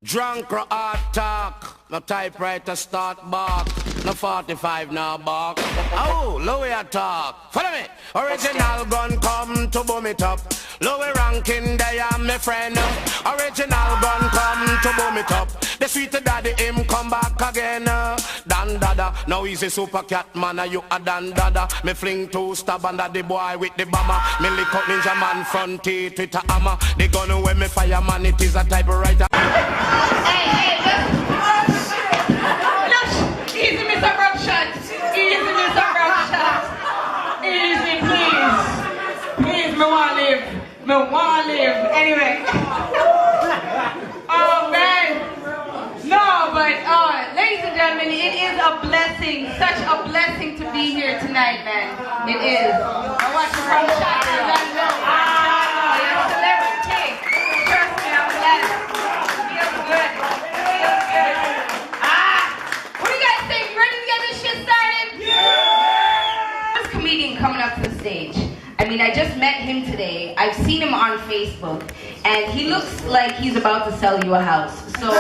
Drunk or hard talk, no typewriter start bark, no 45 now bark. Oh, Louie a talk, follow me. Original gun come to boom it up. Louie Rankin, they are my friend. Original gun come to boom it up. The sweet daddy him come back again. Dan dada, now he's a super cat man, you a dan dada. Me fling two stab under the boy with the bomber. Me lick up ninja man front teeth with a hammer. The gun when me fire man, it is a typewriter. Hey, look, easy, Mr. Corruption. Easy, Mr. Corruption. Easy, please. Please, me want to live. Me want to live. Anyway. Oh, man. No, but, ladies and gentlemen, it is a blessing. Such a blessing to be here tonight, man. It is. I watch you from shot to that low. You're a celebrity. Trust me, I'm blessed. Feels good. Feels good. What do you guys think? Ready to get this shit started? Yeah! This comedian coming up to the stage. I mean, I just met him today. I've seen him on Facebook, and he looks like he's about to sell you a house. So,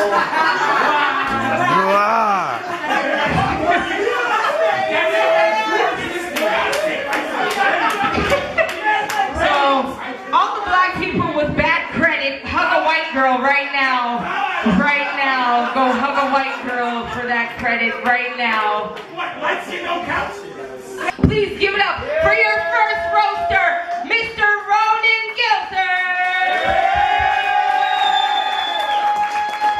all the black people with bad credit, hug a white girl right now. Right now. Go hug a white girl for that credit right now. White skin don't count. Please give it up for your first roaster, Mr. Ronan Gilter.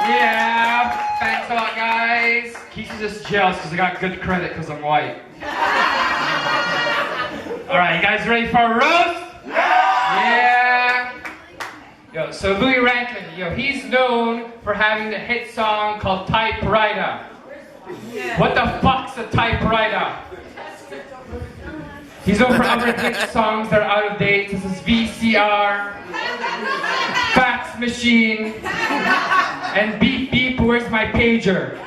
Yeah, thanks a lot, guys. Keisha's just jealous because I got good credit because I'm white. Alright, you guys ready for a roast? Yeah. Yo, so Louie Rankin, he's known for having the hit song called Typewriter. What the fuck's a typewriter? He's known for other hit songs that are out of date, such as VCR, Fax Machine, and Beep Beep, Where's My Pager?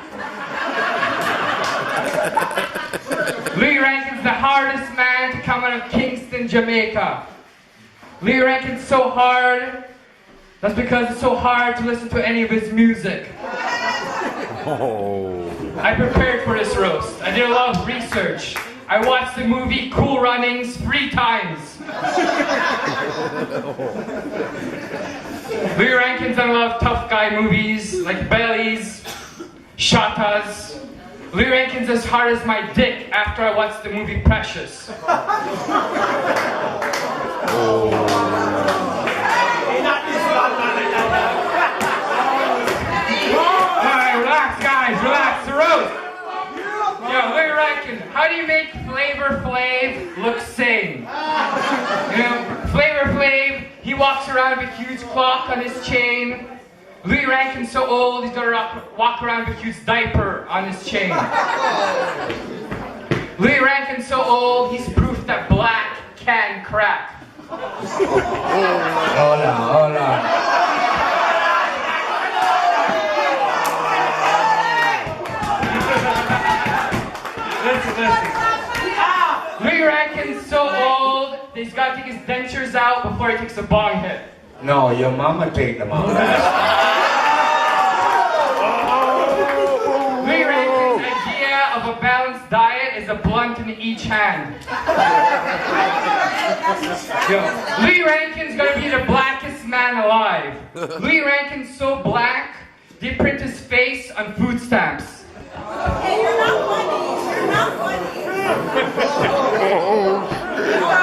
Louie Rankin's the hardest man to come out of Kingston, Jamaica. Louie Rankin's so hard, that's because it's so hard to listen to any of his music. I prepared for this roast. I did a lot of research. I watched the movie Cool Runnings 3 times. Louie Rankin's done a lot of tough guy movies like Bellies, Shatas. Louie Rankin's as hard as my dick after I watched the movie Precious. Alright, relax guys, relax, the roast. Yo, Louie Rankin, how do you make Flavor Flav look sane? Flavor Flav, he walks around with a huge clock on his chain. Louie Rankin's so old, he's gonna walk around with a huge diaper on his chain. Louie Rankin's so old, he's proof that black can crack. Hola. Listen. Louie Rankin's so old, he's got to take his dentures out before he takes a bong hit. No, your mama take them out. Louie Rankin's idea of a balanced diet is a blunt in each hand. Louie Rankin's gonna be the blackest man alive. Louie Rankin's so black, they print his face on food stamps. Hey, you're not funny. You're not funny.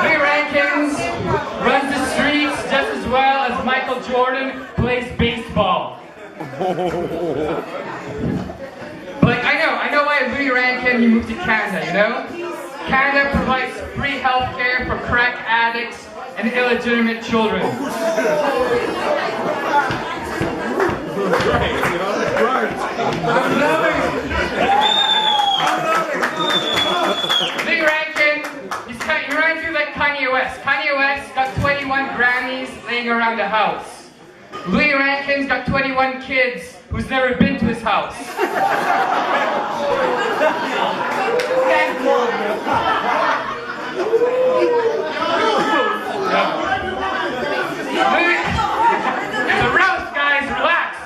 Louie Rankin runs the streets just as well as Michael Jordan plays baseball. But I know why Louie Rankin, he moved to Canada, Canada provides free health care for crack addicts and illegitimate children. Louie Rankin, he reminds me like Kanye West. Kanye West got 21 Grammys laying around the house. Louie Rankin's got 21 kids who's never been to his house. It's a roast, guys, relax.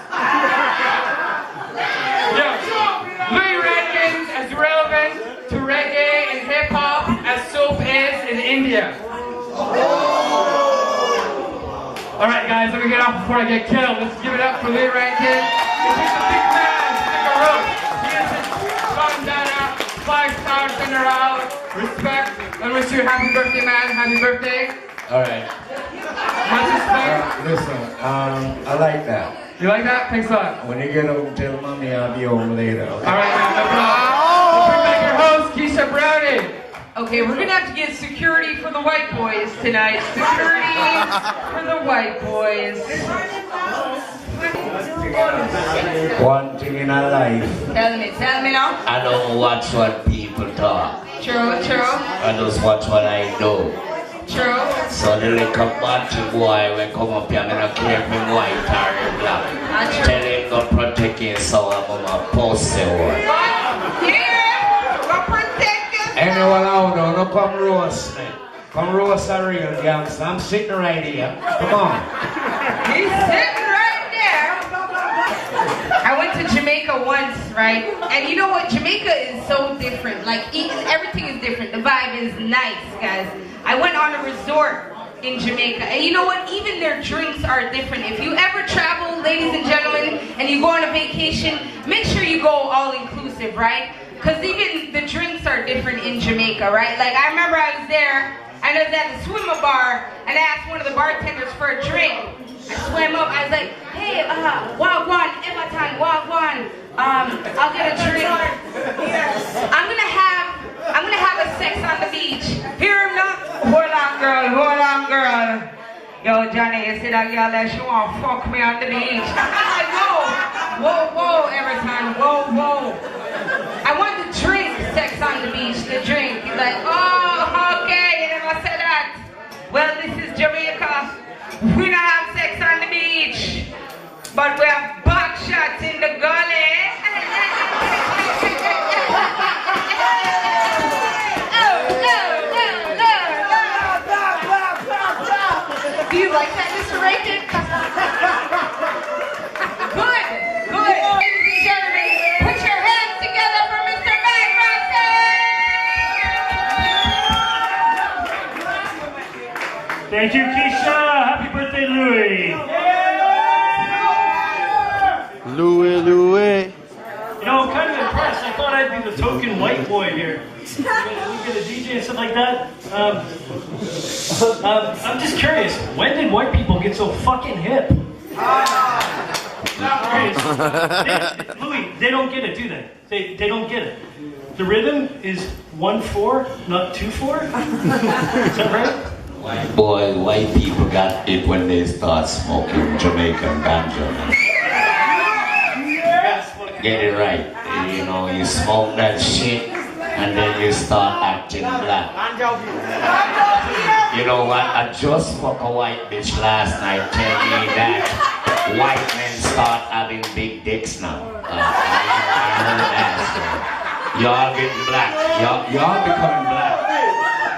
before I get killed. Let's give it up for Louie Rankin. He's a big man, stick a rope. He is a bandana, 5 stars general. Respect. I wish you a happy birthday, man. Happy birthday. Alright. Much respect. Listen, I like that. You like that? Thanks a lot. When you get home, tell mommy I'll be home later. Okay? Alright, man. No problem. Let's bring back your host, Keisha Browning. Okay, we're gonna have to get security for the white boys tonight. Security for the white boys. One thing in our life, Tell me now. I don't watch what people talk. True. I just watch what I do. True. So the little batty boy will come up here, I don't care if him white or him black. Tell him not protect his soul, I'm a pussy one. Yeah, go protect yourself. anyone out there, no come roast me. Come roast a real gangster. I'm sitting right here. Come on. He's sitting right there. I went to Jamaica once, right? And you know what? Jamaica is so different. Like, everything is different. The vibe is nice, guys. I went on a resort in Jamaica. And you know what? Even their drinks are different. If you ever travel, ladies and gentlemen, and you go on a vacation, make sure you go all-inclusive, right? Because even the drinks are different in Jamaica, right? Like, I remember I was there, and I was at the swimmer bar, and I asked one of the bartenders for a drink. I swam up, I was like, hey, wagwan, Everton, wagwan, I'll get a drink. I'm gonna have a sex on the beach. Hear him now? Hold on, girl. Yo, Johnny, you see that girl that she wanna fuck me on the beach? I'm like, whoa, Everton, whoa. I want the drink, sex on the beach, the drink. He's like, oh, okay, you never said that. Well, this is Jamaica. We don't have sex on the beach, but we have back shots in the gully. Do you like that, Mr. Rankin? Good. Ladies and gentlemen, put your hands together for Mr. Rankin. Thank you, Keisha. Happy birthday, Louie. Louie. You know, I'm kind of impressed. I thought I'd be the token white boy here. We get a DJ and stuff like that. I'm just curious, when did white people get so fucking hip? Louie, they don't get it, do they? They don't get it. The rhythm is 1/4, not 2/4. Is that right? White people got it when they start smoking Jamaican ganja. Get it right. You know, you smoke that shit and then you start acting black. You know what? I just fucked a white bitch last night telling me that white men start having big dicks now. I heard that. So y'all getting black. Y'all becoming black.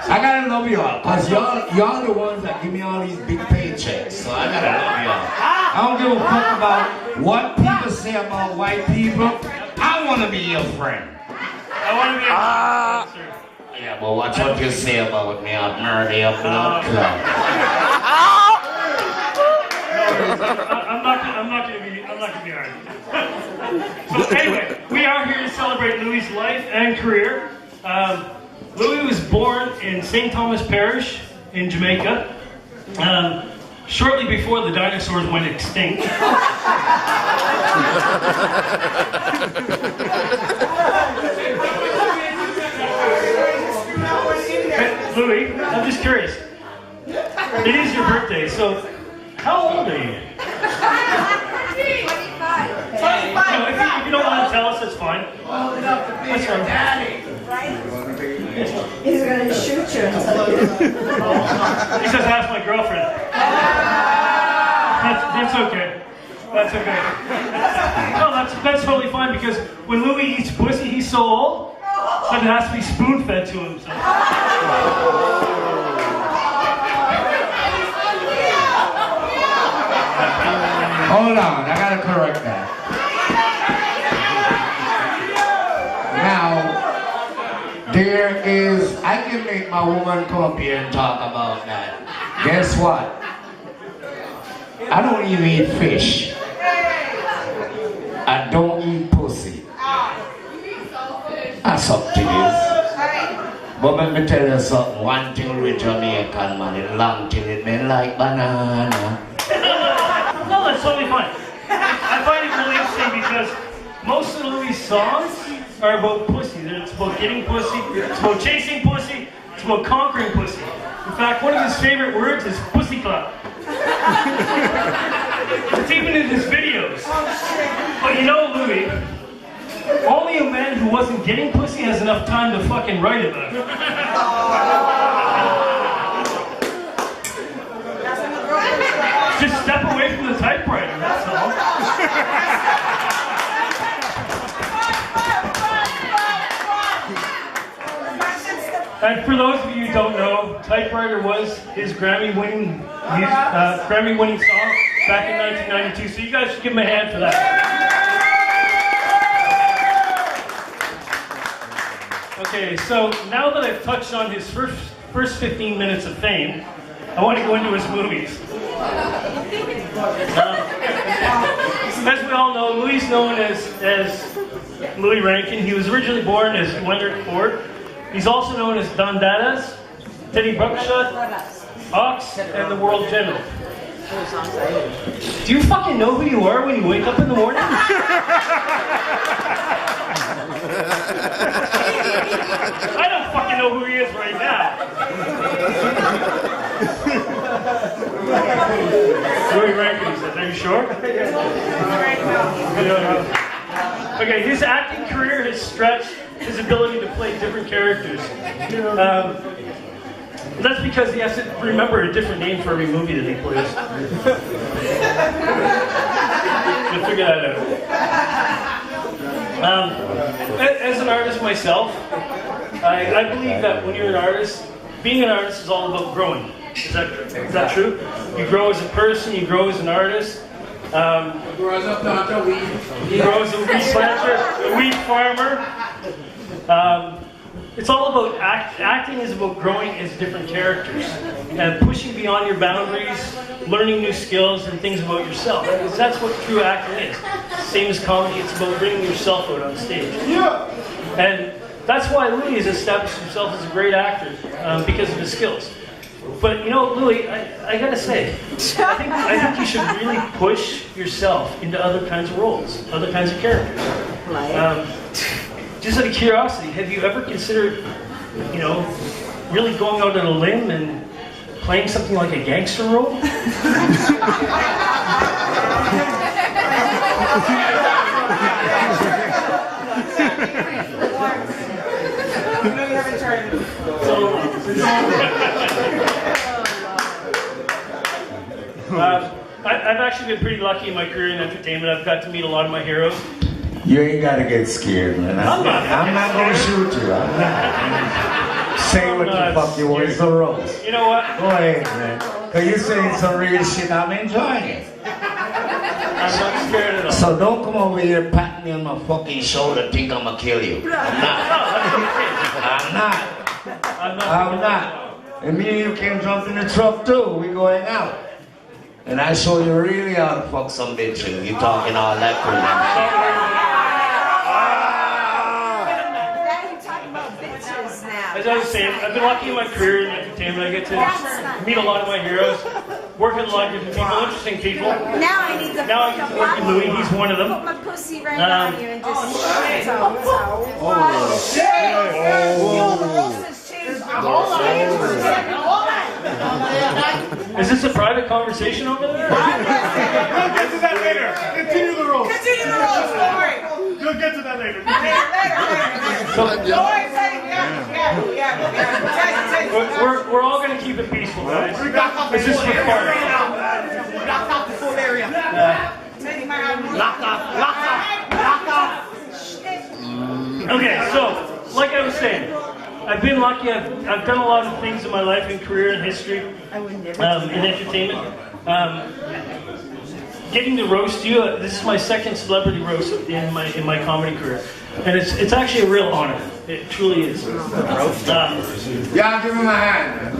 I gotta love y'all, cause y'all the ones that give me all these big paychecks, so I gotta love y'all. I don't give a fuck about what people say about white people. I wanna be your friend. I want to be a sir. Yeah, but watch what you say about me. I'll murder your blood clot. I'm not gonna be hard. So anyway, we are here to celebrate Louie's life and career. Louie was born in St. Thomas Parish in Jamaica, shortly before the dinosaurs went extinct. Louie, I'm just curious. It is your birthday, so how old are you? 25. No, if you don't want to tell us, that's fine. That's fine. He's gonna shoot you. He says, ask my girlfriend. That's okay. That's okay. No, that's totally fine because when Louie eats pussy, he's so old that it has to be spoon-fed to him. So. Hold on, I gotta correct that. Now, I can make my woman come up here and talk about that. Guess what? I don't even eat fish. I don't eat pussy. That's up to this. But let me tell you something. One thing with Jamaican man, it long till it been like banana. No, that's totally fine. I find it really interesting because most of Louie's songs are about pussy. It's about getting pussy, it's about chasing pussy, it's about conquering pussy. In fact, one of his favorite words is pussy club. It's even in his videos. But you know, Louie, only a man who wasn't getting pussy has enough time to fucking write about it. Just step away from the typewriter, that's all. And for those of you who don't know, Typewriter was his Grammy-winning song back in 1992. So you guys should give him a hand for that. Okay, so now that I've touched on his first 15 minutes of fame, I want to go into his movies. As we all know, Louie is known as Louie Rankin. He was originally born as Leonard Ford. He's also known as Don Dadas, Teddy Buckshot, Ox, and the World General. Do you fucking know who you are when you wake up in the morning? I don't fucking know who he is right now. Louie Rankin, he says, are you sure? Okay, his acting career has stretched his ability to play different characters. That's because he has to remember a different name for every movie that he plays. You'll figure that out. As an artist myself, I believe that when you're an artist, being an artist is all about growing. Is that true? You grow as a person, you grow as an artist. He grows a weed planter, a weed farmer. It's all about acting is about growing as different characters and pushing beyond your boundaries, learning new skills and things about yourself. Because that's what true acting is. Same as comedy, it's about bringing yourself out on stage. Yeah. And that's why Louie has established himself as a great actor, because of his skills. But you know, Louie, I gotta say, I think you should really push yourself into other kinds of roles, other kinds of characters. Just out of curiosity, have you ever considered, you know, really going out on a limb and playing something like a gangster role? I've actually been pretty lucky in my career in entertainment. I've got to meet a lot of my heroes. You ain't gotta get scared, man. I'm not gonna shoot you. I'm not. Say what the fuck you want. It's the rules. You know what? Go ahead, man. Cause you're saying some real shit. I'm enjoying it. I'm not scared at all. So don't come over here patting me on my fucking shoulder, think I'm gonna kill you. I'm not. And me and you can jump in the truck too. We going out. And I show you really how to fuck some bitch and you talking all that crap. As I was saying, I've been lucky in my career in entertainment. I get to meet a lot of my heroes, work with a lot of different people, interesting people. Now I need to work with Louie, he's one of them. Put my pussy right on you and just Is this a private conversation over there? We'll get to that later. Continue the roll. Continue the roll story. We'll get to that later. We're all going to keep it peaceful, guys. This is for fun. Lock off the full area. Lock off. Okay, so, like I was saying, I've been lucky. I've done a lot of things in my life and career and history in entertainment. Getting to roast you, this is my second celebrity roast in my comedy career. And it's actually a real honor. It truly is. Y'all give me my hand.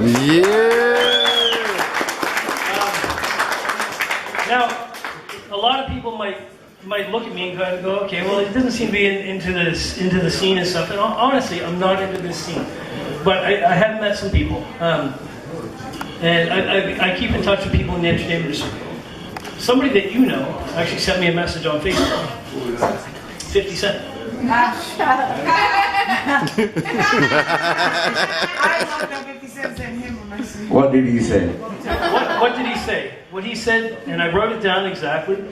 Now, a lot of people might look at me and kind of go, okay, well, it doesn't seem to be into the scene and stuff. And honestly, I'm not into this scene, but I have met some people, and I keep in touch with people in the entertainment industry. Somebody that you know actually sent me a message on Facebook. 50 Cent. I love that 50 Cent sent him a message. What did he say? What did he say? What he said, and I wrote it down exactly.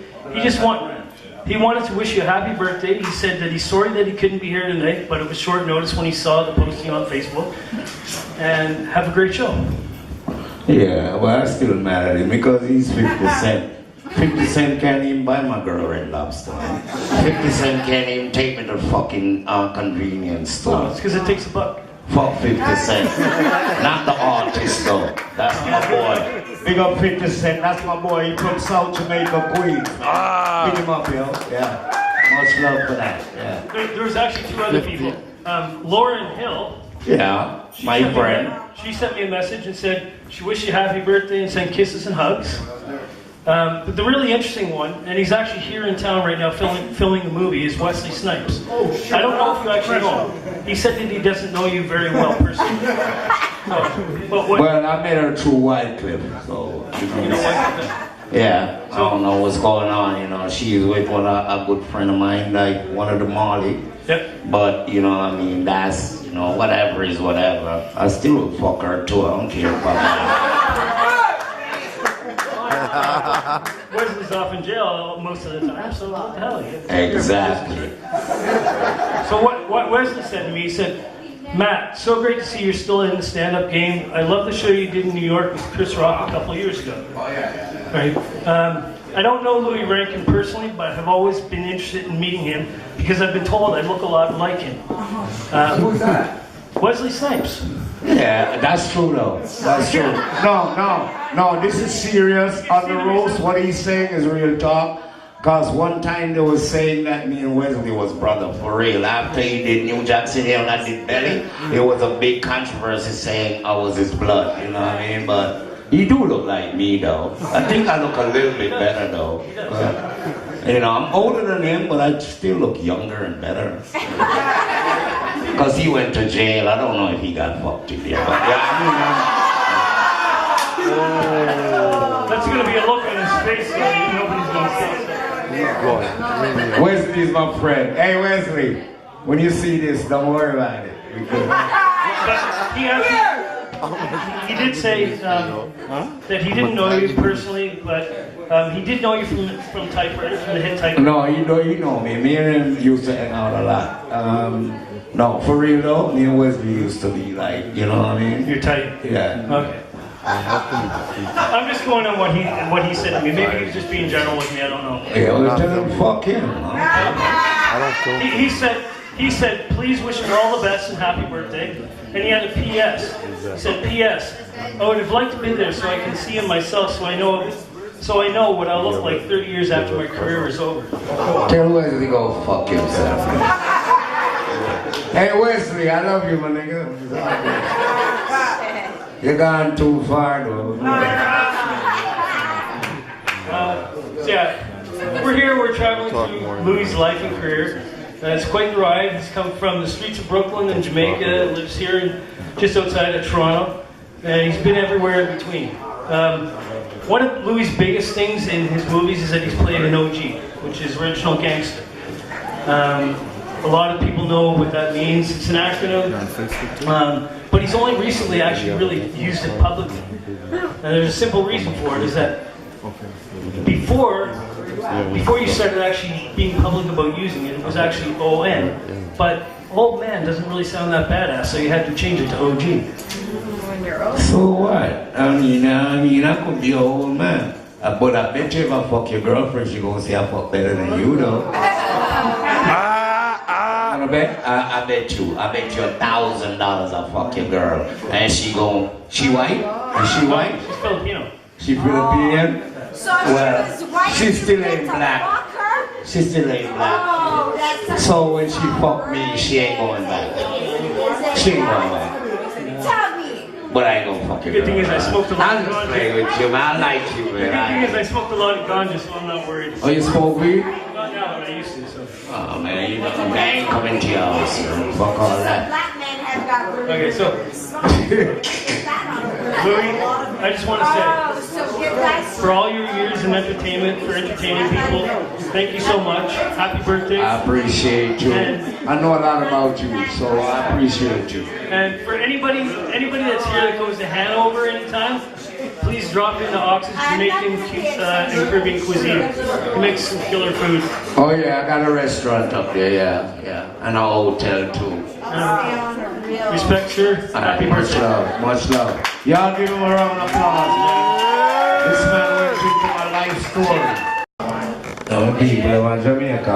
He wanted to wish you a happy birthday. He said that he's sorry that he couldn't be here tonight, but it was short notice when he saw the posting on Facebook. And have a great show. Yeah, well, I'm still mad at him because he's 50 Cent. 50 Cent can't even buy my girl Red Lobster. 50 Cent can't even take me to fucking convenience store. It's because it takes a buck. Fuck 50 Cent. Not the artist though. That's my boy. Big up 50 Cent. That's my boy. He from South Jamaica, Queens. Big him up, yo. Yeah. Much love for that. Yeah. There was actually two other people. Lauren Hill. Yeah. My friend. She sent me a message and said she wished you a happy birthday and sent kisses and hugs. But the really interesting one, and he's actually here in town right now filming the movie, is Wesley Snipes. Oh, shit. I don't know if you actually know him. He said that he doesn't know you very well personally. Well, I met her through Wycliffe, so... You know Wycliffe? Yeah, I don't know what's going on, you know. She's with a good friend of mine, like one of the Molly. Yep. But, you know, I mean, that's, you know, whatever is whatever. I still would fuck her too, I don't care about that. Wesley's off in jail most of the time, so what the hell? Exactly. So what Wesley said to me, he said, Matt, so great to see you're still in the stand-up game. I love the show you did in New York with Chris Rock a couple of years ago. Oh, yeah. Right. I don't know Louie Rankin personally, but have always been interested in meeting him because I've been told I look a lot like him. Who's that? Wesley Snipes. Yeah, that's true though. That's true. No, this is serious. On the roast, what he's saying is real talk. Cause one time they was saying that me and Wesley was brother for real. After he did New Jack City and I did Belly, it was a big controversy saying I was his blood, you know what I mean? But he do look like me though. I think I look a little bit better though. You know, I'm older than him, but I still look younger and better. Cause he went to jail. I don't know if he got fucked in there, but yeah, That's gonna be a look on his face, so nobody's gonna say so. Wesley is my friend. Hey Wesley, when you see this, don't worry about it. He did say that he didn't know you personally, but he did know you from Typewriter, from the hit Typewriter. No, you know me. Me and him used to hang out a lot. No, for real though, me and Wesley used to be like, you know what I mean? You're tight? Yeah. Okay. I'm just going on what he said to me. Maybe he was just being general with me, I don't know. Yeah, well, tell him fuck him. He said, please wish him all the best and happy birthday. And he had a P.S. He said, P.S. I would have liked to be there so I can see him myself so I know what I'll look like 30 years after my career is over. Tell Wesley to go fuck himself. Hey Wesley, I love you, my nigga. You're gone too far, though. We're here, we're traveling through Louie's life and career. It's quite the ride. He's come from the streets of Brooklyn and Jamaica, lives here just outside of Toronto, and he's been everywhere in between. One of Louie's biggest things in his movies is that he's played an OG, which is original gangster. A lot of people know what that means. It's an acronym, but he's only recently actually really used it publicly. And there's a simple reason for it, is that before you started actually being public about using it, it was actually ON. But old man doesn't really sound that badass, so you had to change it to OG. So what? I mean, I could be an old man. But I bet you if I fuck your girlfriend, she gonna say I fuck better than you, though. I bet you $1,000 I fuck your girl. And she white? Is she white? She's Filipino. She Filipino? So she was white. She still ain't black. She still ain't black. Oh, that's so when she fuck me, she ain't going back. She ain't going back. Tell me. But I ain't gonna fuck you. Good thing is I smoked a lot I'm of just ganja. playing with you, man. I like you, The good thing man. is I smoked a lot of ganja, so I'm not worried. Oh, you smoke weed? Not now, but I used to, so. Oh, man, you know, I ain't coming to your house. Fuck all that. Black man has got really Okay, so, Louie, I just want to say, so good guys. for all your years in entertainment, for entertaining people, thank you so much. Happy birthday. I appreciate you. And- I know a lot about you, so I appreciate you. And for anybody that's here that goes to Hanover anytime, please drop in the Ox's Jamaican and Caribbean cuisine. He makes some killer food. Oh yeah, I got a restaurant up there, yeah. And a hotel too. Respect, sir. Happy Much birthday. love, much love. Y'all give him a round of applause, man. This man went into my life story. People want Jamaica.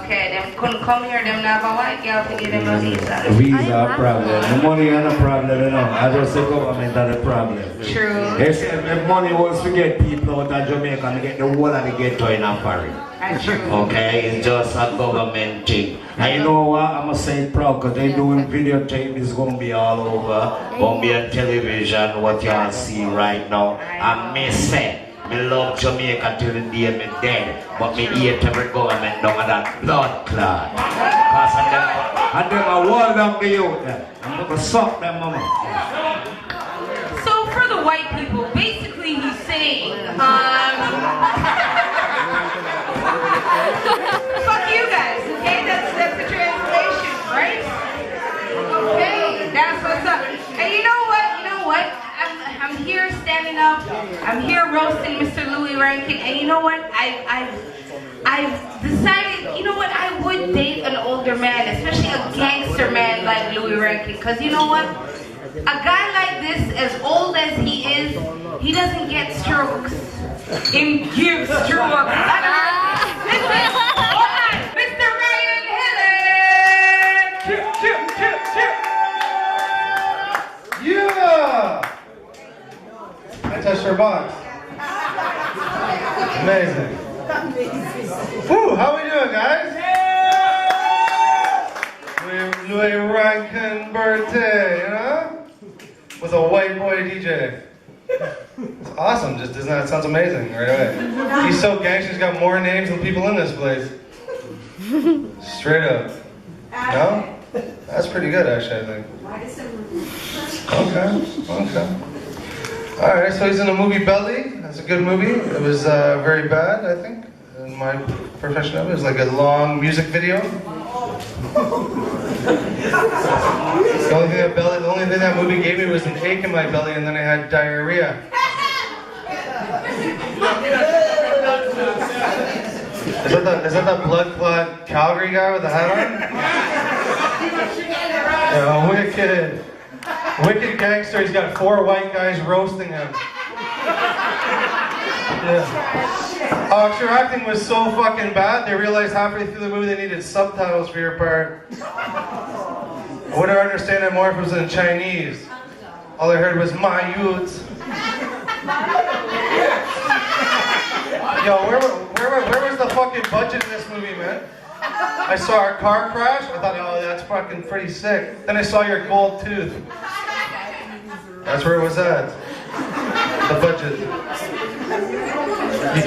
Okay, them couldn't come here, them not have a white girl to give them a visa. Visa problem. The money ain't a problem, you know. I just the government are the problem. True. They say the money was to get people out of Jamaica and get the whole of the ghetto in a hurry. That's true. Okay, it's just a government thing. And you know what? I'm going to say it proud because they're doing videotape. It's going to be all over. Going to be on television, what y'all see right now. I may say, me love Jamaica till the day me dead, but me hate every government down at that blood clot. Because and them are wall down the youth there. I'm going to suck them, mama. So for the white people, basically he's saying, fuck you guys, okay? That's the translation, right? Okay, that's what's up. And you know what? I'm here standing up. I'm here roasting Mr. Louie Rankin, and you know what? I've decided, you know what? I would date an older man, especially a gangster man like Louie Rankin, because you know what? A guy like this, as old as he is, he doesn't get strokes. He gives strokes. Listen, hold on, Mr. Ryan Hillen. Yeah! I touched her box. Amazing. Woo, how we doing, guys? Louie Rankin birthday, you know? With a white boy DJ. It's awesome, just doesn't that sounds amazing right away. He's so gangster, he's got more names than people in this place. Straight up. No? That's pretty good actually, I think. Okay. Alright, so he's in the movie Belly. That's a good movie. It was very bad, I think, in my perception of it. It was like a long music video. The only thing that movie gave me was an ache in my belly, and then I had diarrhea. Is that the blood clot Calgary guy with the hat on? Yeah, wicked gangster. He's got 4 white guys roasting him. Yeah. Oh, your acting was so fucking bad, they realized halfway through the movie they needed subtitles for your part. I would have understood it more if it was in Chinese. All I heard was my youths. Yo, where was the fucking budget in this movie, man? I saw our car crash, I thought, oh, that's fucking pretty sick. Then I saw your gold tooth. That's where it was at. The budget. You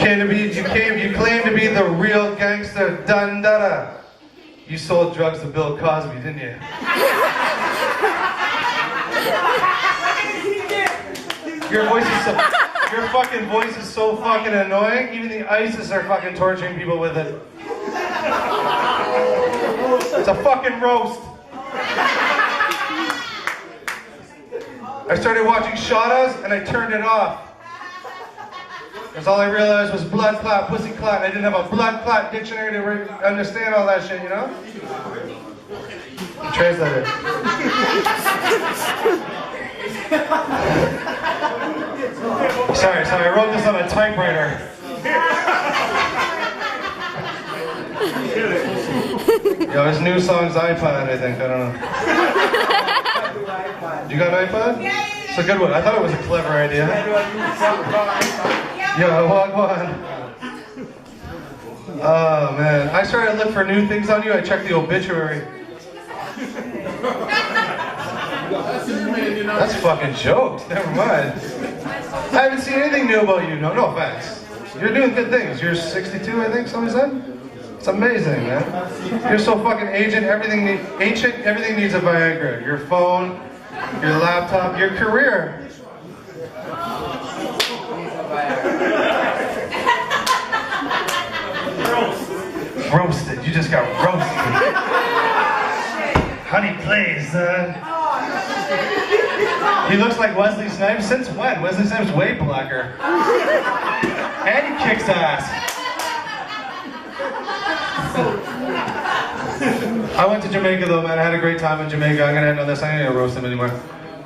claim to be the real gangster, dun dada. You sold drugs to Bill Cosby, didn't you? Your fucking voice is so fucking annoying. Even the ISIS are fucking torturing people with it. It's a fucking roast. I started watching Shadas and I turned it off. Because all I realized was blood clot, pussy clot. I didn't have a blood clot dictionary to understand all that shit, you know? Translate it. Sorry, I wrote this on a typewriter. Yo, his new song's iPod, I think. I don't know. You got an iPod? It's a good one. I thought it was a clever idea. Yo, walk on. Oh, man. I started to look for new things on you. I checked the obituary. That's fucking jokes. Never mind. I haven't seen anything new about you. No offense. You're doing good things. You're 62, I think somebody said. It's amazing, man. You're so fucking ancient. Everything needs a Viagra. Your phone, your laptop, your career. Roasted. You just got roasted. Honey plays, son. He looks like Wesley Snipes. Since when? Wesley Snipes way blacker. And he kicks ass. I went to Jamaica though, man. I had a great time in Jamaica. I'm gonna end on this. I ain't gonna roast him anymore.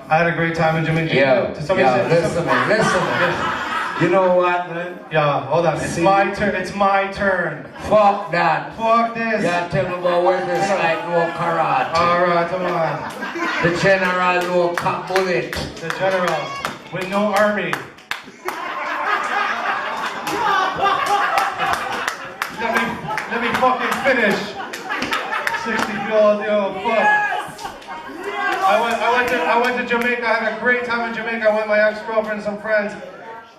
I had a great time in Jamaica. Listen, man. You know what, man? Yeah, hold on. It's my turn. It's my turn. Fuck that. Fuck this. Yeah, tell me about where this like no karate. Alright, come on. The general no cop bullet. The general with no army. Let me fucking finish. 60 feet old, yo, fuck. I went to Jamaica. I had a great time in Jamaica. I went with my ex-girlfriend and some friends.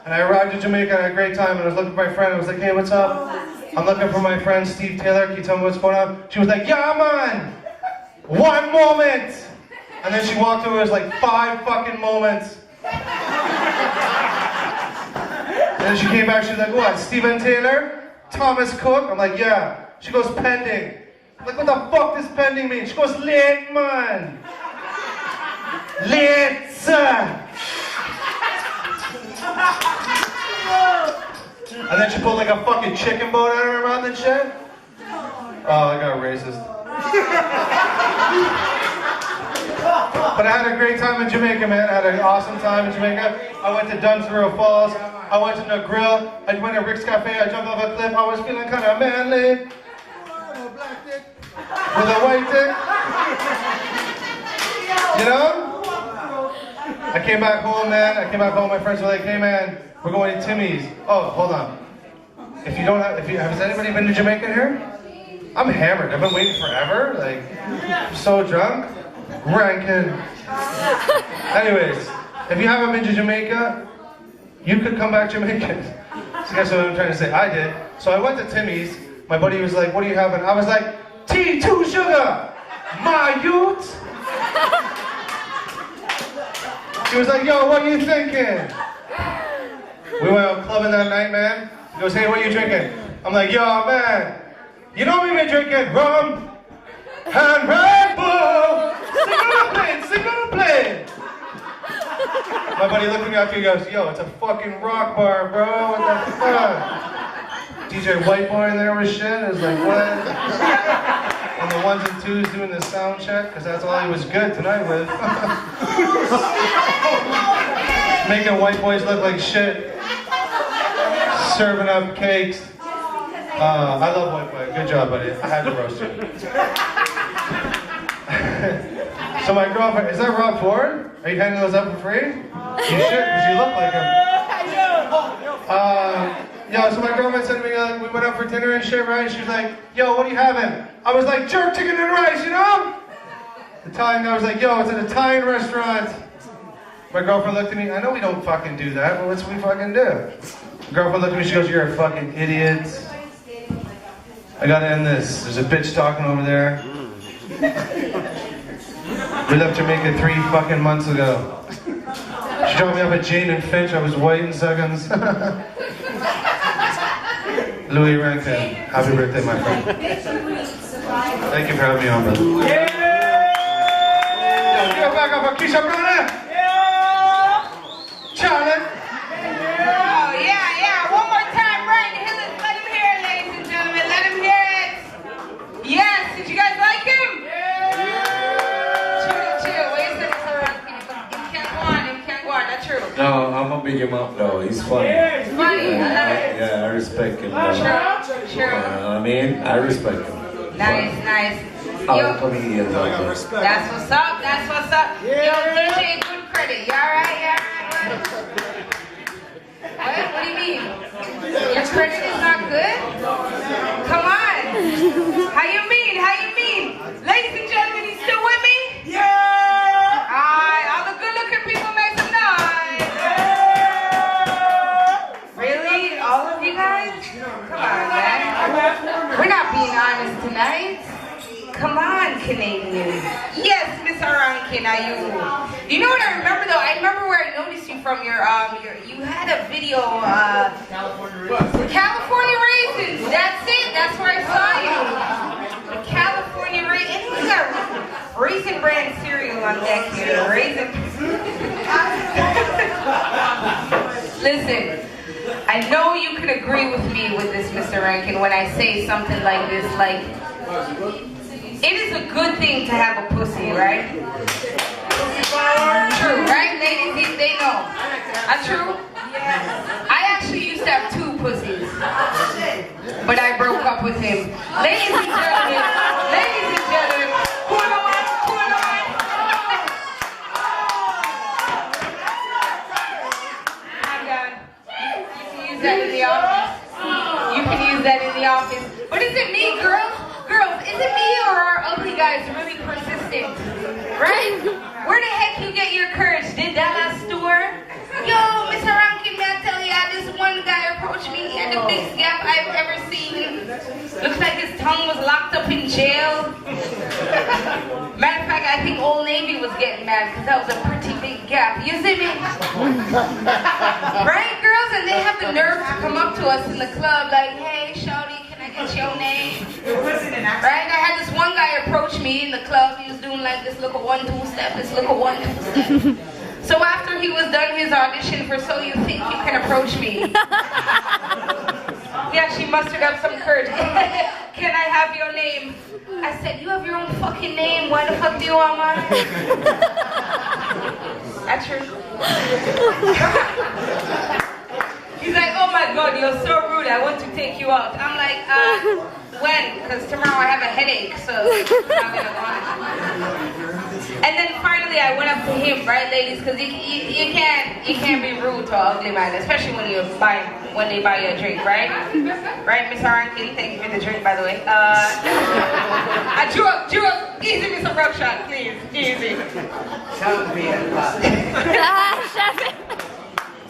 And I arrived in Jamaica. I had a great time. And I was looking for my friend. I was like, hey, what's up? I'm looking for my friend Steve Taylor. Can you tell me what's going on? She was like, yeah, man. 1 moment. And then she walked over. It was like 5 fucking moments. And then she came back. She was like, what? Steven Taylor? Thomas Cook? I'm like, yeah. She goes, pending. I'm like, what the fuck does pending mean? She goes, late, man. Late, sir. And then she pulled like a fucking chicken bone out of her mouth and shit. Oh, I got racist. But I had a great time in Jamaica, man. I had an awesome time in Jamaica. I went to Dunsborough Falls. I went to the grill. I went to Rick's Cafe. I jumped off a cliff. I was feeling kind of manly. With a white dick. You know? I came back home, man. My friends were like, hey, man, we're going to Timmy's. Oh, hold on. Has anybody been to Jamaica here? I'm hammered. I've been waiting forever. Like, I'm so drunk. Rankin. Anyways, if you haven't been to Jamaica, you could come back Jamaican. So guess what I'm trying to say? I did. So I went to Timmy's. My buddy was like, what are you having? I was like, T2 sugar, my youth. He was like, yo, what are you thinking? We went out clubbing that night, man. He goes, hey, what are you drinking? I'm like, yo, man, you know we've been drinking rum and Red Bull. Single plane. My buddy looked at me after, he goes, yo, it's a fucking rock bar, bro. What the fuck? DJ White Boy in there with shit. It was like, what? On the 1s and 2s doing the sound check, because that's all he was good tonight with. Making white boys look like shit. Serving up cakes. I love White Boy. Good job, buddy. I had to roast you. So my girlfriend, is that Rob Ford? Are you handing those out for free? You should, because you look like him. Yeah, so my girlfriend said to me, we went out for dinner and shit, right? She was like, yo, what are you having? I was like, jerk chicken and rice, you know? The Italian guy was like, yo, it's an Italian restaurant. My girlfriend looked at me, I know we don't fucking do that, but what's we fucking do? My girlfriend looked at me, she goes, you're a fucking idiot. I gotta end this. There's a bitch talking over there. We left Jamaica 3 fucking months ago. She dropped me off at Jane and Finch. I was waiting seconds. Louie Rankin, happy birthday, my friend. Thank you for having me on, brother. Yeah! Yo, get back up, Keisha, brother! Yeah! Charlie! Oh, yeah. One more time, Brian Hillis. Let him hear it, ladies and gentlemen. Let him hear it. Yes, did you guys like him? Chill. Wait a second, sir. It can't go on. That's true. No, I'm gonna big him up though. He's funny. It's funny. I love it. Yeah, I respect him. True. You know what I mean? I respect him. Nice. All comedians out there. That's what's up. Yo, DJ, good credit. You alright? What do you mean? Your credit is not good? Come on. How you mean? Ladies and gentlemen, you still with me? Yeah! Alright, all the good looking being honest tonight. Come on, Canadians. Yes, Mr. Rankin, are you? You know what I remember though? I remember where I noticed you from. You had a video. California raisins. That's it. That's where I saw you. California raisins. And we got Raisin Bran cereal on deck here. Raisin. Listen, I know you can agree with me with this, Mr. Rankin, when I say something like this, like, it is a good thing to have a pussy, right? True, right? Ladies, they know. True? I actually used to have 2 pussies, but I broke up with him. Ladies and gentlemen, cool on. I'm done. You can use that in the office. You can use that in the office. But is it me, girls? Girls, is it me or are ugly guys really persistent? Right? Where the heck you get your courage? Did Dallas store? Yo, Mr. Rankin, may I tell you, this one guy approached me. He had the biggest gap I've ever seen. Looks like his tongue was locked up in jail. Matter of fact, I think Old Navy was getting mad because that was a pretty big gap. You see me? Right, girls? And they have the nerve to come up to us in the club like, hey, shawty, can I get your name? Right? I had this one guy approach me in the club. He was doing like this little 1-2 step, this little 1-2 step. So after he was done his audition for So You Think You Can Approach Me, he actually mustered up some courage. Can I have your name? I said, you have your own fucking name. Why the fuck do you want mine? That's true. He's like, oh my God, you're so rude. I want to take you out. I'm like, when? Because tomorrow I have a headache, so I'm not gonna go on. And then finally I went up to him, right, ladies? Because you can't be rude to an ugly man, especially when they buy you a drink, right? Right, Mr. Rankin? Thank you for the drink, by the way. Drew up, easy, Mr. Rockshot, please, easy.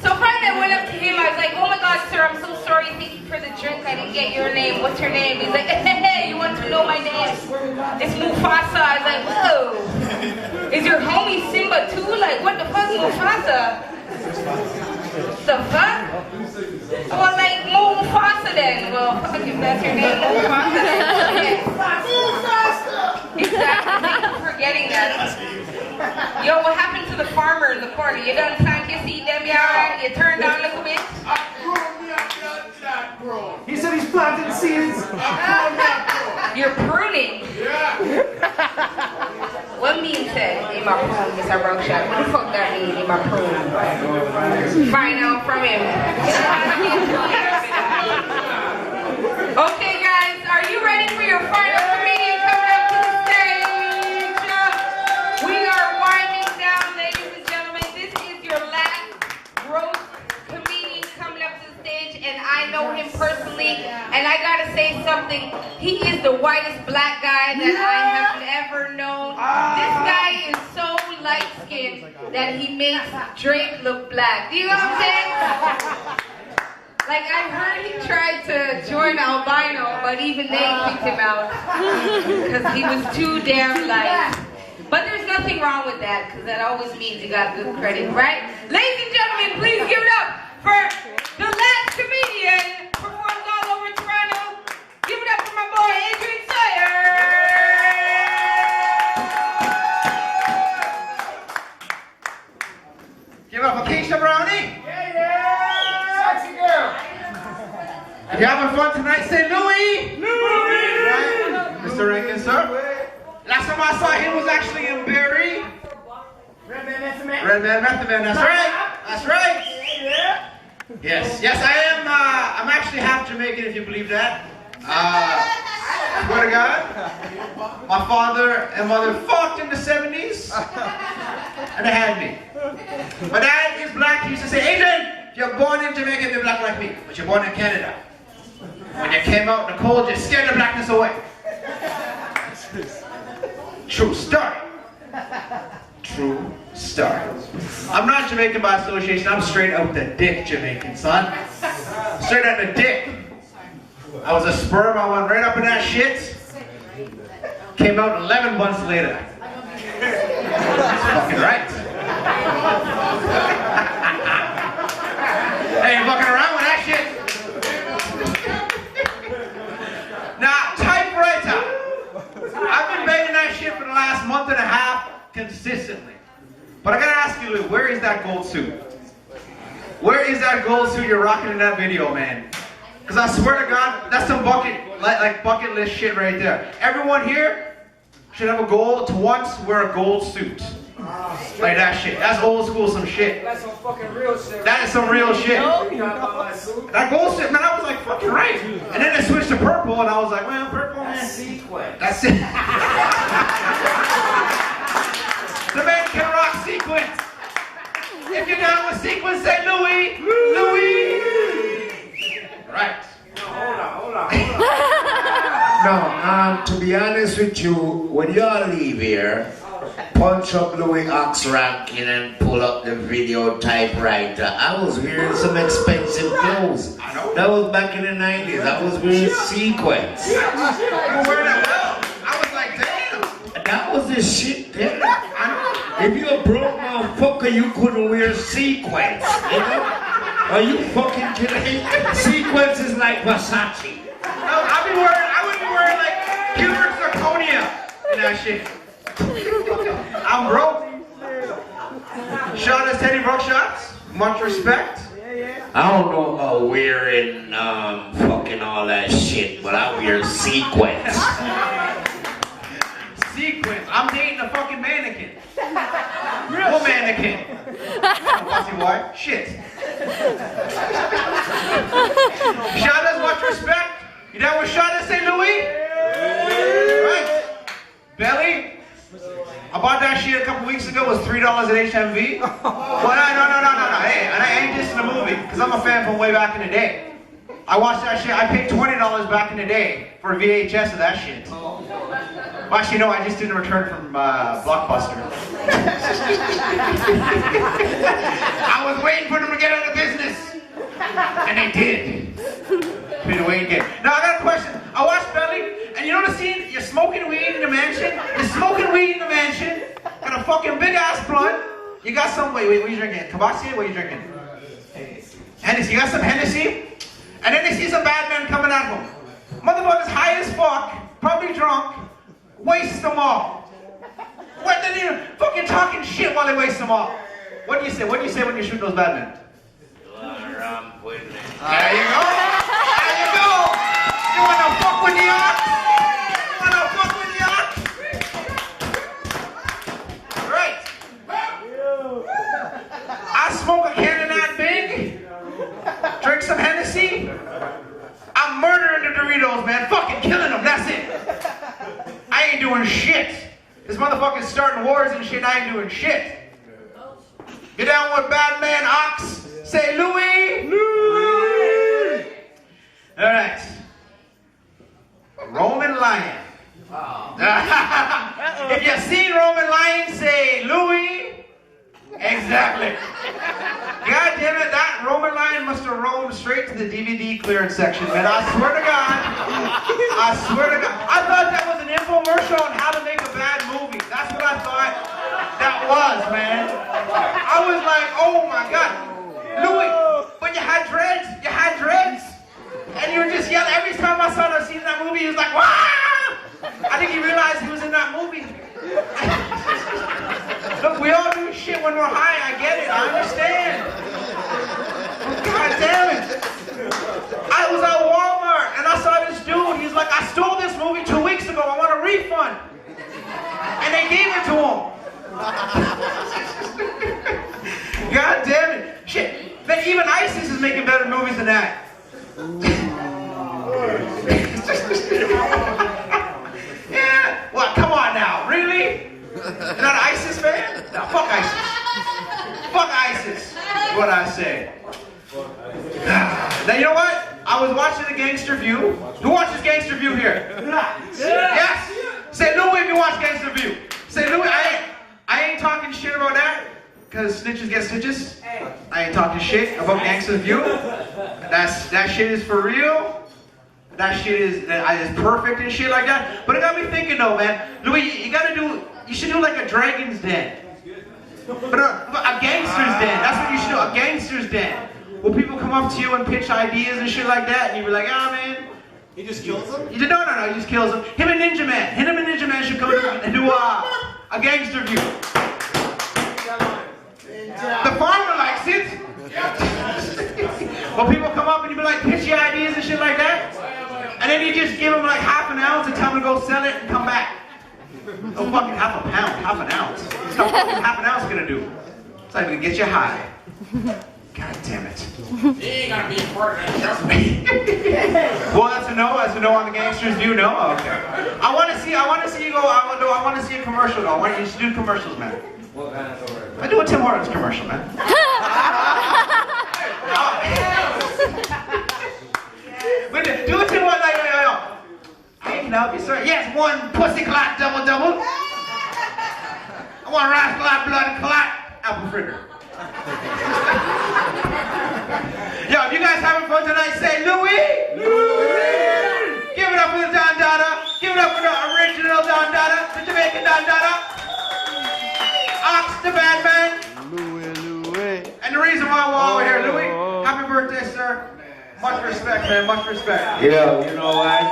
So finally I went up to him, I was like, oh my God, sir, I'm so sorry, thank you for the drink, I didn't get your name, what's your name? He's like, hey, you want to know my name? It's Mufasa. I was like, whoa, is your homie Simba too? Like, what the fuck, Mufasa? The fuck? Well, like, Mufasa then. Well, fuck if that's your name, Mufasa then. Exactly, thank you for getting that. Yo, what happened to the farmer in the corner? You done plant your seed them yard? You turned down a little bit? He said he's planting seeds. You're pruning? Yeah. What means that in my prune, Mr. Rockshot? What the fuck that mean in my prune? Find out from him. Okay, guys, are you ready for your final comedian coming up to the stage? We are winding down, ladies and gentlemen. This is your last roast comedian coming up to the stage, and I know him personally, and I gotta say something. He is the whitest black guy that I have ever known. This guy is so light-skinned that he makes Drake look black. Do you know what I'm saying? Like, I heard he tried to join albino, but even they kicked him out because he was too damn light. But there's nothing wrong with that, because that always means you got good credit, right? Ladies and gentlemen, please give it up for the last comedian performs all over Toronto. Give it up for my boy, Adrian Sawyer. Give up for Keisha Brownie. Sexy girl. You having fun tonight? Say Louie. Right. Mr. Rankin, sir. Last time I saw him was actually in Barrie. Red Man Method Man, that's right. That's right. Yes, I am. I'm actually half Jamaican, if you believe that. Swear to God. My father and mother fought in the 70s, and they had me. My dad is black. He used to say, Adrian, you're born in Jamaica, you're black like me, but you're born in Canada. When you came out in the cold, you scared the blackness away. True story. True story. I'm not Jamaican by association. I'm straight out the dick Jamaican, son. Straight out the dick. I was a sperm, I went right up in that shit. Came out 11 months later. That's fucking right. Hey, you fucking around with that shit. Now, typewriter. I've been banging that shit for the last month and a half consistently. But I gotta ask you, Louie, where is that gold suit? Where is that gold suit you're rocking in that video, man? Because I swear to God, that's some like bucket list shit right there. Everyone here should have a goal to once wear a gold suit. Like that shit. That's old school some shit. That's some fucking real shit. That is some real shit. That gold shit, man, I was like, fucking right. And then it switched to purple, and I was like, well, purple, man. Sequence. That's it. The man can rock sequence. If you're down with sequence, say Louie. Louie. Right. No, hold on. No, to be honest with you, when y'all leave here, punch up Louie Ox Rankin and pull up the video typewriter. I was wearing some expensive clothes. That was back in the 90s. I was wearing sequins. You were wearing that well. I was like, damn. That was the shit there. If you're a broke motherfucker, you couldn't wear sequins. You know? Are you fucking kidding me? Sequins is like Versace. No, I would be wearing like pure zirconia and that shit. I'm broke. Shot as Teddy broke shots. Much respect. I don't know about wearing fucking all that shit, but I wear sequins. Sequins. I'm dating a fucking mannequin. What mannequin? Pussy boy. Shit. Shadas, much respect. You down with Shadas, say Louie? Right. Belly. I bought that shit a couple weeks ago. It was $3 at HMV. Well, no. Hey, and I ain't dissing the movie, because I'm a fan from way back in the day. I watched that shit. I paid $20 back in the day for a VHS of that shit. Well, actually, no, I just didn't return from Blockbuster. I was waiting for them to get out of business. And they did. Been waiting again. Now, I got a question. I watched Belly, and you know the scene? You're smoking weed in the mansion. You're smoking weed in the mansion. Got a fucking big-ass blunt. You got some, wait, what are you drinking? Tabasco? What are you drinking? Hennessy. You got some Hennessy? And then they see some bad men coming at them. Motherfuckers high as fuck, probably drunk, waste them all. What, then you fucking talking shit while they waste them all. What do you say? What do you say when you shoot those bad men? There you go. There you go. You wanna fuck with the ox? You wanna fuck with the ox? Right. I smoke a can of that big. Drink some Hennessy. I'm murdering the Doritos, man. Fucking killing them. That's it. I ain't doing shit. This motherfucker's starting wars and shit. I ain't doing shit. Get down with bad man Ox. Say Louie. Louie. All right. Roman Lion. If you've seen Roman Lion, say Louie. Exactly. God damn it, that Roman Lion must have roamed straight to the DVD clearance section, man. I swear to God. I swear to God. I thought that was an infomercial on how to make a bad movie. That's what I thought that was, man. I was like, oh my God. Louie, when you had dreads, and you were just yelling. Every time I saw that scene in that movie, he was like, wah! I think he realized he was in that movie. Look, we all do shit when we're high. I get it. I understand. God damn it. I was at Walmart and I saw this dude. He's like, I stole this movie 2 weeks ago. I want a refund. And they gave it to him. God damn it. Shit. Man, even ISIS is making better movies than that. Yeah. What? Come on now. Really? You're not an ISIS fan? No, fuck ISIS. Fuck ISIS, is what I say. Now, you know what? I was watching the Gangster View. Who watches Gangster View here? Yes? Say Louie if you watch Gangster View. Say Louie, I ain't talking shit about that, because snitches get stitches. I ain't talking shit about Gangster View. That shit is for real. that shit is perfect and shit like that. But it got me thinking though, man. Louie, you should do like a Dragon's Den. But a gangster's den. That's what you should do, a gangster's den. Will people come up to you and pitch ideas and shit like that, and you be like, ah, man. He just kills them? No, he just kills them. Him and Ninja Man should come and do a gangster view. The farmer likes it. Well, people come up and you be like, pitch your ideas and shit like that. And then you just give them like half an ounce and tell them to go sell it and come back. Oh, fucking half a pound, half an ounce. What's that fucking half an ounce gonna do? It's not gonna get you high. God damn it. He ain't gonna be important, trust me. Well, that's a no on the gangsters view, no? Okay. I wanna see you go, I wanna see a commercial though. I want you to do commercials, man. I do a Tim Hortons commercial, man. Do a Tim Hortons, like, I can help you, sir. Yes, one pussy clot double. I want rice clot, blood clot, apple fritter. Yo, if you guys having fun tonight, say Louie! Louie! Give it up for the Don Dada. Give it up for the original Don Dada, the Jamaican Don Dada. Ox the bad man. Louie. And the reason why we're all here, Louie, happy birthday, sir. Much respect, man, much respect. Yeah, you know what?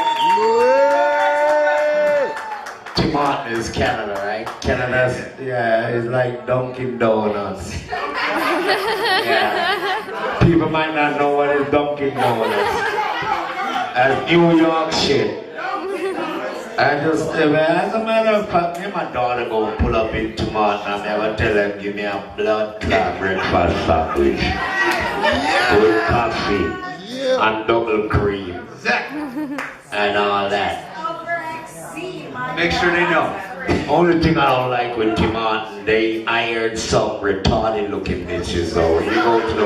Tim Hortons is Canada, right? Canada's, it's like Dunkin' Donuts. Yeah. People might not know what is Dunkin' Donuts. That's New York shit. As a matter of fact, me and my daughter go pull up in Tim Hortons and I never tell them give me a blood clot breakfast sandwich with coffee and double cream and all that. Make sure they know. Only thing I don't like with Tim Hortons, they hired some retarded looking bitches. So when you go to the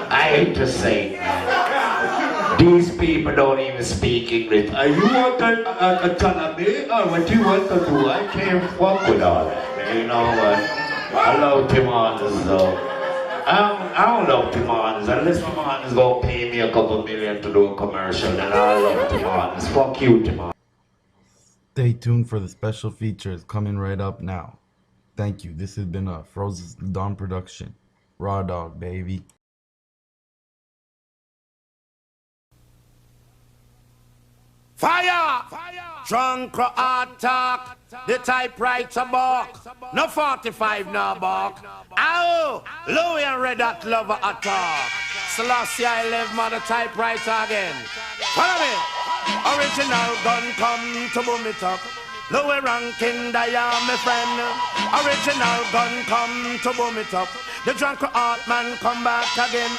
I hate to say it, man. These people don't even speak English. You want a cannabis? Or what you want to do? I can't fuck with all that, man. You know what? I love Tim Hortons though. I don't love Tim Hortons. Unless Tim Hortons gonna pay me a couple million to do a commercial, then I love Tim Hortons. Fuck you, Tim Hortons. Stay tuned for the special features coming right up now. Thank you. This has been a Frozen's Dawn production. Raw dog, baby. Fire! Drunk or hard talk, the typewriter bark. No 45 no bark. Ow! Louie and Red Hot Lover attack. Selassie I live man the typewriter again. Follow me. Original gun come to boom it up. Louie Rankin, I am my friend. Original gun come to boom it up. The drunk art man come back again.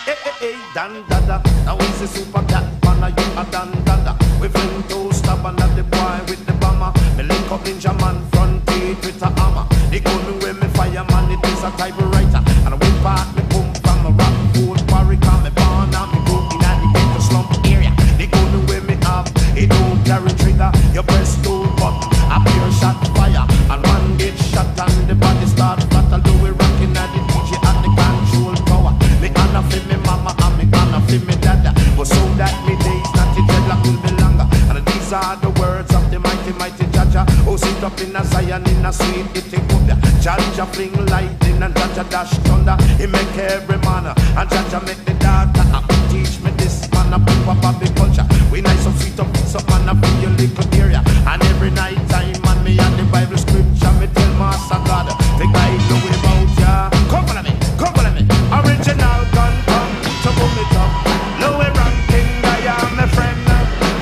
Dan dada. Now it's a super cat man, you a dan dada. We fling two stubborn at the boy with the bomber. Me link up ninja man front teeth with a hammer. The gun with me fireman, it is a typewriter. And we part me boom from a rock food quarry. Call me born and me go in at the ghetto slump area. The gun with me up, it don't carry trigger. You press two button, a pure shot fire. And one get shot and the body start flatter. Louie rocking at the DJ at the control tower. Me honor for me mama and me honor for me dada. But so that me days not the dreadlock will be longer. And these are the words of the mighty Jaja, who sit up in a Zion in a sweet Ethiopia. Jaja fling lightning and Jaja dash thunder. He make every man and Jaja make the data. Teach me this man a pop up the culture. We nice up sweet up fix up man a be your little area. And every night time man me and the Bible scripture me tell Master God the guide the way about ya. Come follow me, come follow me. Original gun come to boom it up. Louie Rankin, I am my friend.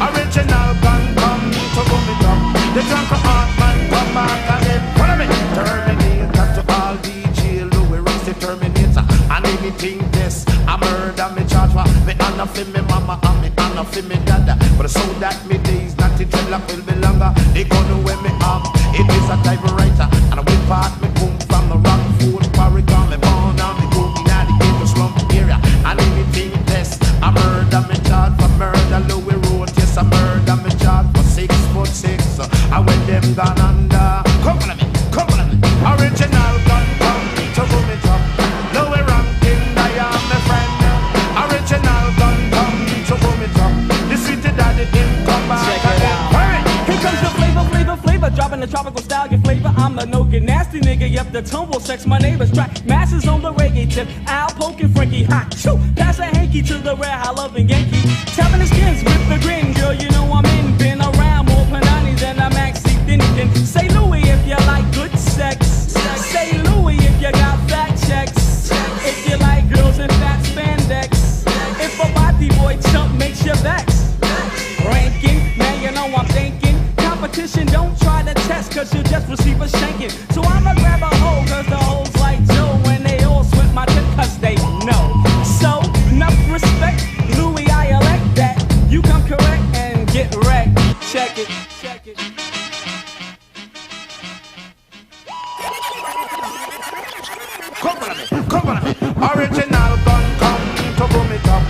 Original gun come to boom it up. The drunk art man come back again. Follow me. Terminator to all DJ Louie Ranks the Terminator. And anything this I murder me charge for. Me honor for me mama and me honor for me dada. But so that me days not the dreadlock will be longer. They gonna wear me up. It is a typewriter. And we part me boom from the rock food quarry. Call me born and me go in the ghetto slump area. And anything this I murder me charge for murder. Louie Road, yes I murder me charge for 6'6". I went them gone under. Come follow me, come follow me. Original gun come to boom it up. Louie Rankin, I am my friend. Original gun come to boom it up. The sweet daddy in the tropical style, get flavor. I'm the no get nasty nigga. Yep, the tumble sex. My neighbors track masses on the reggae tip. Al poking Frankie hot. Shoot, pass a hanky to the rare high loving Yankee. Tapping his skins with the grin, girl. You know I'm in. Been around more panani than a maxi thinking. Say Louie if you like good sex. Say Louie if you got fat checks. If you like girls in fat spandex. If a body boy chump makes you vex. Rankin, man, you know I'm thinking. Competition, don't try to test, cause you'll just receive a shanking. So I'ma grab a hoe, cause the hoes like Joe. When they all sweat my tip, cause they know. So, enough respect, Louie, I elect that. You come correct and get wrecked. Check it, check it. Come on, original gun come to boom it up.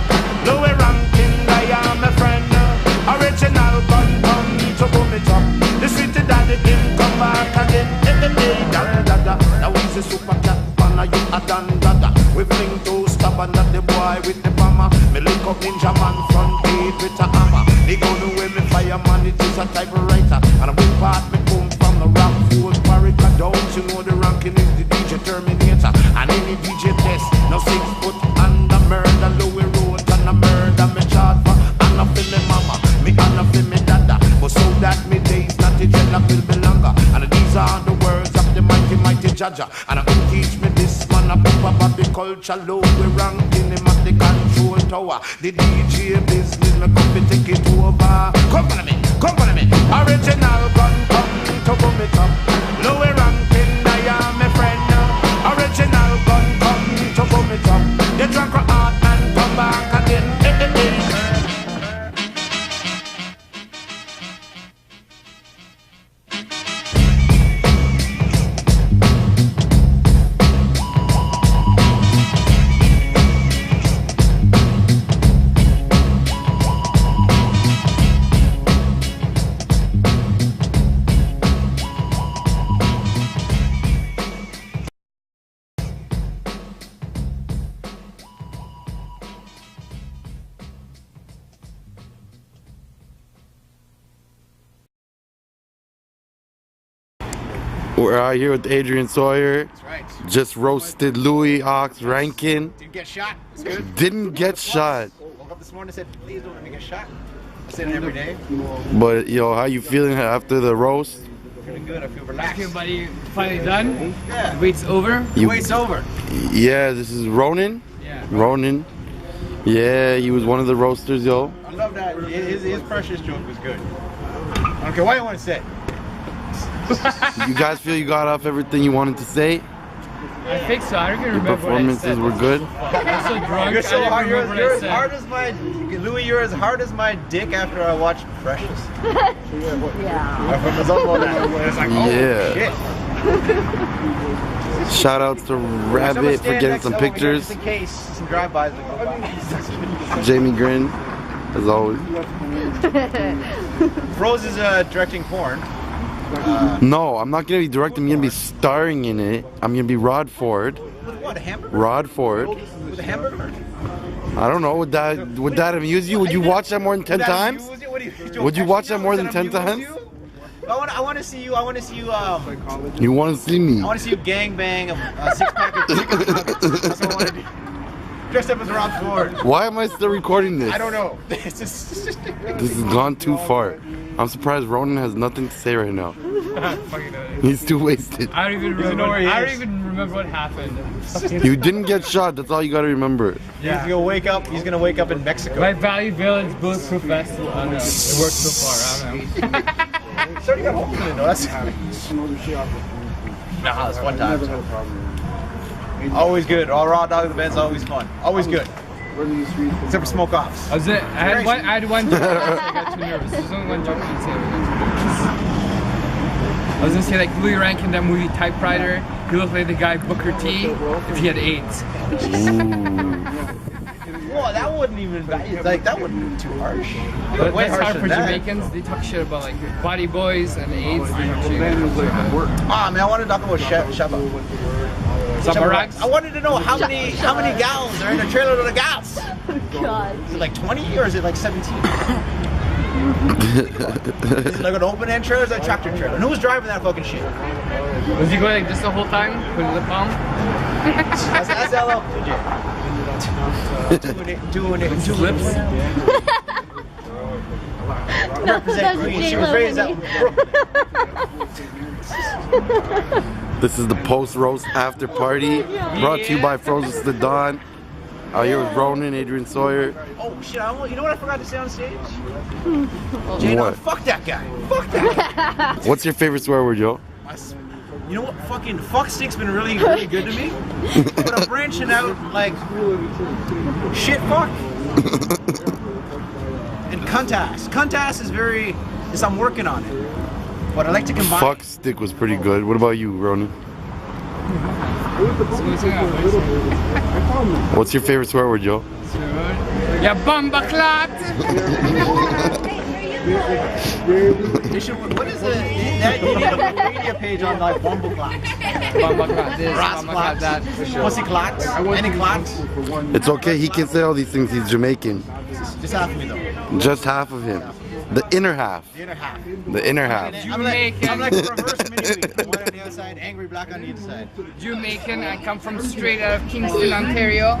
Louie Rankin, I am a friend. Original gun come to boom it up. The sweet daddy him come back again. Hey, da. Now he's a super cat, man, you a dan dada. We fling two stubborn at the boy with the bomber. Me link up ninja man front gate with a hammer. They gonna wear me fireman, it is a typewriter. And a big part me come from the rock food Parika. Don't you know the Rankin is the DJ Terminator? And any DJ test, no 6 foot under murder. Louie wrote and a murder me chart for. And a for me mama, me and a for me dada. But so that me days not the dreadlock will be longer. And these are the words of the mighty Jaja. And I can teach me this man a pop up the culture. Louie Rankin him at the control tower. The DJ business me come to take it over. Come on me, original gun come to boom it up. Louie Rankin, I am a friend. Original gun come to boom it up. You drunk her heart and come back again. We're out here with Adrian Sawyer. That's right. Just roasted Louie Ox Rankin. Didn't get shot. It's good. Didn't get shot. Woke up this morning and said, please don't let me get shot. I say it every day. But yo, how you feeling after the roast? Feeling good. I feel relaxed. Okay, buddy, finally done. Yeah. The wait's over. The wait's over. Yeah, this is Ronan. Yeah. Ronan. Yeah, he was one of the roasters, yo. I love that. His precious joke was good. I don't care what you want to say. You guys feel you got off everything you wanted to say? I think so. I don't even Your remember what I said. performances were good? I'm so drunk. You're so hard. You're I as said. hard as my Louie. You're as hard as my dick after I watched Precious. Yeah. It's like, oh Yeah. shit. Shout outs to Rabbit for getting some pictures. Just in case some drive-bys. Jamie Grin, as always. Froze is directing porn. No, I'm not gonna be directing. I'm gonna be starring in it. I'm gonna be Rod Ford. With what? A hamburger? Rod Ford. With a hamburger? I don't know. Would that amuse you? Would you watch that more than 10 times? Would you watch that more than 10 times? I want to see you. I want to see you. You want to see me? I want to see you gangbang a 6-pack of chicken nuggets. That's what I want to do. Dressed up as Rod Ford. Why am I still recording this? I don't know. This has gone too far. I'm surprised Ronan has nothing to say right now. He's too wasted. I don't even remember what happened. You didn't get shot. That's all you gotta remember. Yeah. He's gonna wake up. He's gonna wake up in Mexico. My Valley Village Bulletproof Vest. I don't know. It worked so far. I don't know. So you got holes in it, though. That's nah, it's one time. Always good. All raw dog events, always fun. Always good. Except for smoke offs. I had one joke. I got too nervous. There's only one joke I can say. I was gonna say like Louie Rankin, that movie Typewriter. He looked like the guy Booker T if he had AIDS. Whoa, that wouldn't even like that wouldn't be too harsh. But Way that's hard for that. Jamaicans. They talk shit about like body boys and AIDS. They talk shit about Ah man, I wanted to talk about Sheba. I wanted to know how many gals are in the trailer to the gals. God. Is it like 20 or is it like 17? Is it like an open end trailer or is that a tractor trailer? And who was driving that fucking shit? Was he going like this the whole time? Put the lip balm? That's LL doing it. Two lips. Represent Green. She was raised out. This is the post-roast after party, brought to you by Frozen the Dawn. Out here with Ronan, Adrian Sawyer. Oh shit, you know what I forgot to say on stage? What? Fuck that guy. Fuck that guy. What's your favorite swear word, Joe? You know what? Fucking fuck stick's been really good to me. But I'm branching out like shit fuck. And cuntass. Cuntass is I'm working on it. But I like to combine. Fuck stick was pretty good. What about you, Ronan? What's your favorite swear word, Joe? Yeah, bomba clot. What is it? You need a media page on like bomba clot. Bomba clot this, bomba clot that. What's he clots? Any clots? It's okay, he can say all these things. He's Jamaican. Just half of me though. Just half of him. The inner half. The inner half. The inner half. I'm like the reverse mini-wheat. One on the outside, angry black on the inside. Jamaican, I come from straight out of Kingston, Ontario.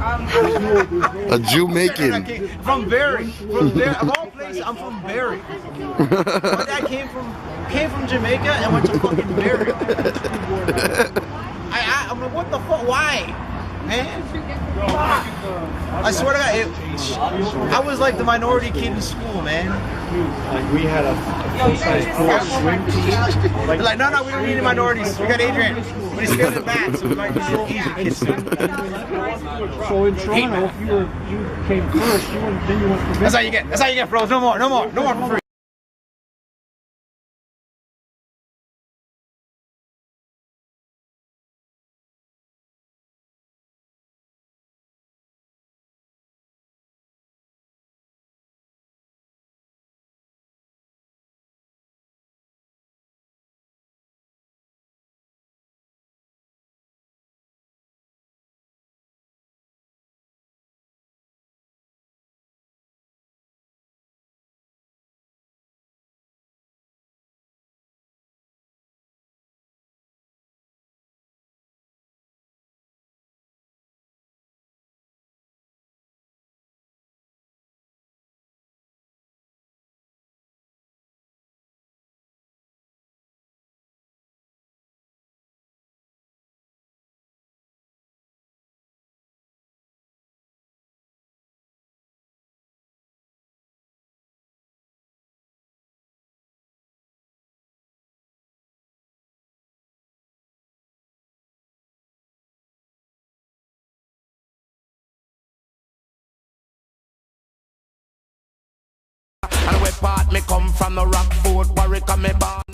A Jamaican. From Barrie. From Barrie. Of all places, I'm from Barrie. My dad came from Jamaica and went to fucking Barrie. I'm like, what the fuck? Why? Man. I swear to God, I was like the minority kid in school, man. Like we had a full-size pool swim team. Like, no, we don't need any minorities. We got Adrian. But he's scared of bats, so we might need some Asian kids. So in Toronto, if you came first, then you went for That's how you get, bros. No more for free. And where part me come from, the Rockford, Warwick, and me born.